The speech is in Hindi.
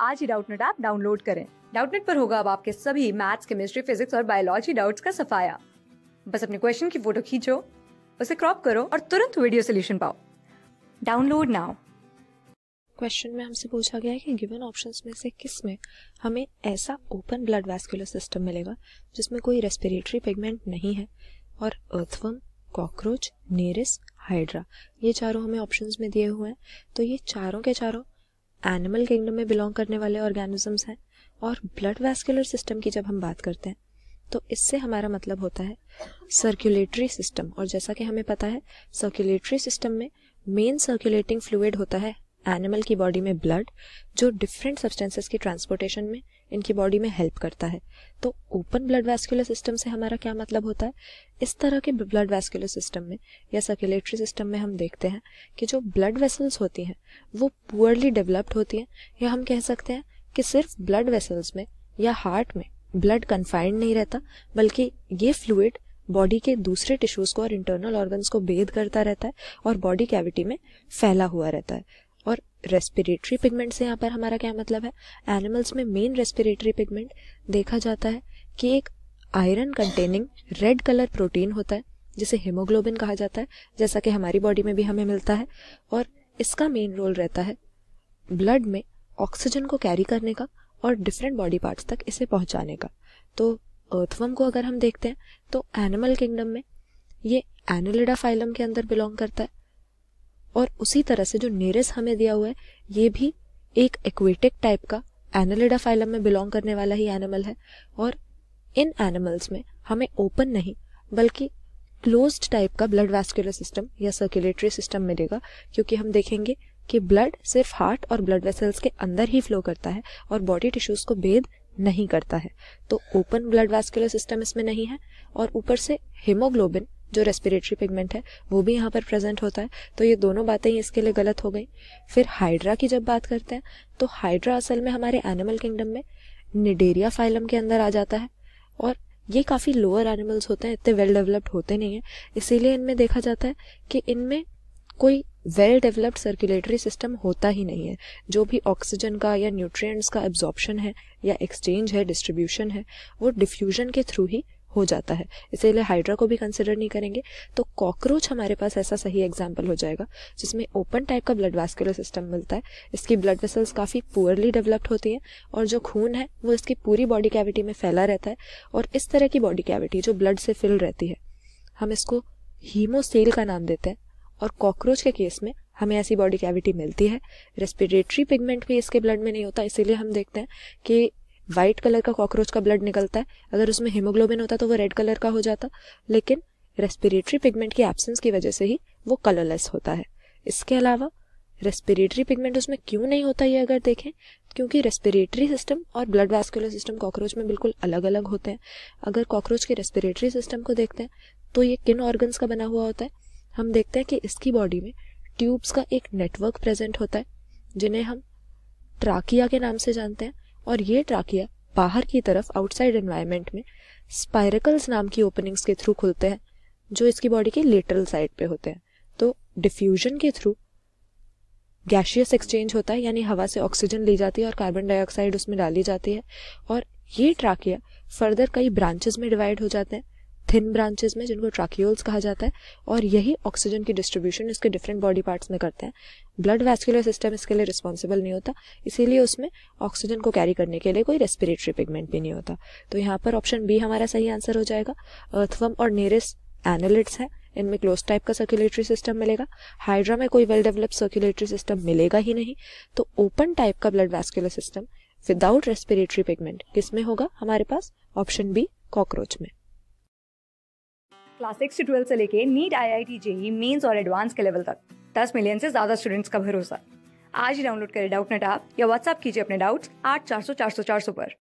आज ही डाउटनेट ऐप डाउनलोड करें। डाउटनेट पर होगा अब आपके सभी मैथ्स, केमिस्ट्री, फिजिक्स और बायोलॉजी डाउट्स का सफाया। बस अपने क्वेश्चन की फोटो खींचो, उसे क्रॉप करो और तुरंत वीडियो सोल्यूशन पाओ। Download now. क्वेश्चन में हमसे पूछा गया है कि गिवन ऑप्शंस में से किस में हमें ऐसा ओपन ब्लड वैस्कुलर सिस्टम मिलेगा जिसमें कोई रेस्पिरेटरी पिगमेंट नहीं है, और अर्थवर्म, कॉकरोच, नेरिस, हाइड्रा, ये चारों हमें ऑप्शंस में दिए हुए हैं। तो ये चारों के चारों एनिमल किंगडम में बिलोंग करने वाले ऑर्गेनिजम्स हैं। और ब्लड वैस्कुलर सिस्टम की जब हम बात करते हैं तो इससे हमारा मतलब होता है सर्कुलेटरी सिस्टम। और जैसा कि हमें पता है, सर्कुलेटरी सिस्टम में मेन सर्कुलेटिंग फ्लूइड होता है एनिमल की बॉडी में ब्लड, जो डिफरेंट सब्सटेंसेस की ट्रांसपोर्टेशन में इनकी बॉडी में हेल्प करता है। तो ओपन ब्लड वैस्कुलर सिस्टम से हमारा क्या मतलब होता है, इस तरह के ब्लड वैस्कुलर सिस्टम में या सर्कुलेटरी सिस्टम में हम देखते हैं कि जो ब्लड वेसल्स होती हैं वो पुअरली डेवलप्ड होती हैं, या हम कह सकते हैं कि सिर्फ ब्लड वेसल्स में या हार्ट में ब्लड कन्फाइंड नहीं रहता, बल्कि ये फ्लूइड बॉडी के दूसरे टिश्यूज को और इंटरनल ऑर्गन्स को बेध करता रहता है और बॉडी कैविटी में फैला हुआ रहता है। और रेस्पिरेटरी पिगमेंट से यहाँ पर हमारा क्या मतलब है, एनिमल्स में मेन रेस्पिरेटरी पिगमेंट देखा जाता है कि एक iron containing red colour protein होता है जिसे हीमोग्लोबिन कहा जाता है, जैसा कि हमारी बॉडी में भी हमें मिलता है। और इसका मेन रोल रहता है ब्लड में ऑक्सीजन को कैरी करने का और डिफरेंट बॉडी पार्ट्स तक इसे पहुंचाने का। तो अर्थवर्म को अगर हम देखते हैं तो एनिमल किंगडम में ये एनालिडा फाइलम के अंदर बिलोंग करता है। और उसी तरह से जो नेरिस हमें दिया हुआ है ये भी एक एक्वेटिक टाइप का एनालिडा फाइलम में बिलोंग करने वाला ही एनिमल है। और इन एनिमल्स में हमें ओपन नहीं बल्कि क्लोज्ड टाइप का ब्लड वैस्कुलर सिस्टम या सर्कुलेटरी सिस्टम मिलेगा, क्योंकि हम देखेंगे कि ब्लड सिर्फ हार्ट और ब्लड वेसल्स के अंदर ही फ्लो करता है और बॉडी टिश्यूज को बेध नहीं करता है। तो ओपन ब्लड वैस्कुलर सिस्टम इसमें नहीं है, और ऊपर से हीमोग्लोबिन जो रेस्पिरेटरी पिगमेंट है वो भी यहाँ पर प्रेजेंट होता है। तो ये दोनों बातें ही इसके लिए गलत हो गई। फिर हाइड्रा की जब बात करते हैं तो हाइड्रा असल में हमारे एनिमल किंगडम में निडेरिया फाइलम के अंदर आ जाता है, और ये काफ़ी लोअर एनिमल्स होते हैं, इतने वेल डेवलप्ड होते नहीं हैं, इसीलिए इनमें देखा जाता है कि इनमें कोई वेल डेवलप्ड सर्कुलेटरी सिस्टम होता ही नहीं है। जो भी ऑक्सीजन का या न्यूट्रिएंट्स का एब्जॉर्प्शन है या एक्सचेंज है, डिस्ट्रीब्यूशन है, वो डिफ्यूजन के थ्रू ही हो जाता है, इसीलिए हाइड्रा को भी कंसिडर नहीं करेंगे। तो कॉकरोच हमारे पास ऐसा सही एग्जाम्पल हो जाएगा जिसमें ओपन टाइप का ब्लड वैस्कुलर सिस्टम मिलता है। इसकी ब्लड वेसल्स काफ़ी पुअरली डेवलप्ड होती हैं और जो खून है वो इसकी पूरी बॉडी कैविटी में फैला रहता है। और इस तरह की बॉडी कैविटी जो ब्लड से फिल रहती है हम इसको हीमोसेल का नाम देते हैं। और कॉकरोच के केस में हमें ऐसी बॉडी कैविटी मिलती है। रेस्पिरेटरी पिगमेंट भी इसके ब्लड में नहीं होता, इसीलिए हम देखते हैं कि वाइट कलर का कॉकरोच का ब्लड निकलता है, अगर उसमें हीमोग्लोबिन होता तो वो रेड कलर का हो जाता, लेकिन रेस्पिरेटरी पिगमेंट की एब्सेंस की वजह से ही वो कलरलेस होता है। इसके अलावा रेस्पिरेटरी पिगमेंट उसमें क्यों नहीं होता ये अगर देखें, क्योंकि रेस्पिरेटरी सिस्टम और ब्लड वैस्कुलर सिस्टम कॉकरोच में बिल्कुल अलग अलग होते हैं। अगर कॉकरोच के रेस्पिरेटरी सिस्टम को देखते हैं तो ये किन ऑर्गन्स का बना हुआ होता है, हम देखते हैं कि इसकी बॉडी में ट्यूब्स का एक नेटवर्क प्रेजेंट होता है जिन्हें हम ट्राकिया के नाम से जानते हैं। और ये ट्राकिया बाहर की तरफ आउटसाइड एनवायरनमेंट में स्पाइरकल्स नाम की ओपनिंग्स के थ्रू खुलते हैं जो इसकी बॉडी के लेटरल साइड पे होते हैं। तो डिफ्यूजन के थ्रू गैशियस एक्सचेंज होता है, यानी हवा से ऑक्सीजन ली जाती है और कार्बन डाइऑक्साइड उसमें डाली जाती है। और ये ट्राकिया फर्दर कई ब्रांचेस में डिवाइड हो जाते हैं, थिन ब्रांचेस में, जिनको ट्राकियोल्स कहा जाता है, और यही ऑक्सीजन की डिस्ट्रीब्यूशन इसके डिफरेंट बॉडी पार्ट्स में करते हैं। ब्लड वैस्कुलर सिस्टम इसके लिए रिस्पॉन्सिबल नहीं होता, इसीलिए उसमें ऑक्सीजन को कैरी करने के लिए कोई रेस्पिरेटरी पिगमेंट भी नहीं होता। तो यहाँ पर ऑप्शन बी हमारा सही आंसर हो जाएगा। अर्थवर्म और नेरिस एनालिड्स हैं, इनमें क्लोज टाइप का सर्कुलेटरी सिस्टम मिलेगा। हाइड्रा में कोई वेल डेवलप्ड सर्कुलेटरी सिस्टम मिलेगा ही नहीं। तो ओपन टाइप का blood vascular system without respiratory pigment किसमें होगा हमारे पास, ऑप्शन बी कॉकरोच में। क्लास 6 से 12 से लेके नीट, IIT, JEE मेंस और एडवांस के लेवल तक 10 मिलियन से ज्यादा स्टूडेंट्स का भरोसा। आज ही डाउनलोड करें डाउटनेट ऐप या व्हाट्सएप कीजिए अपने डाउट्स 8400 400 400 पर।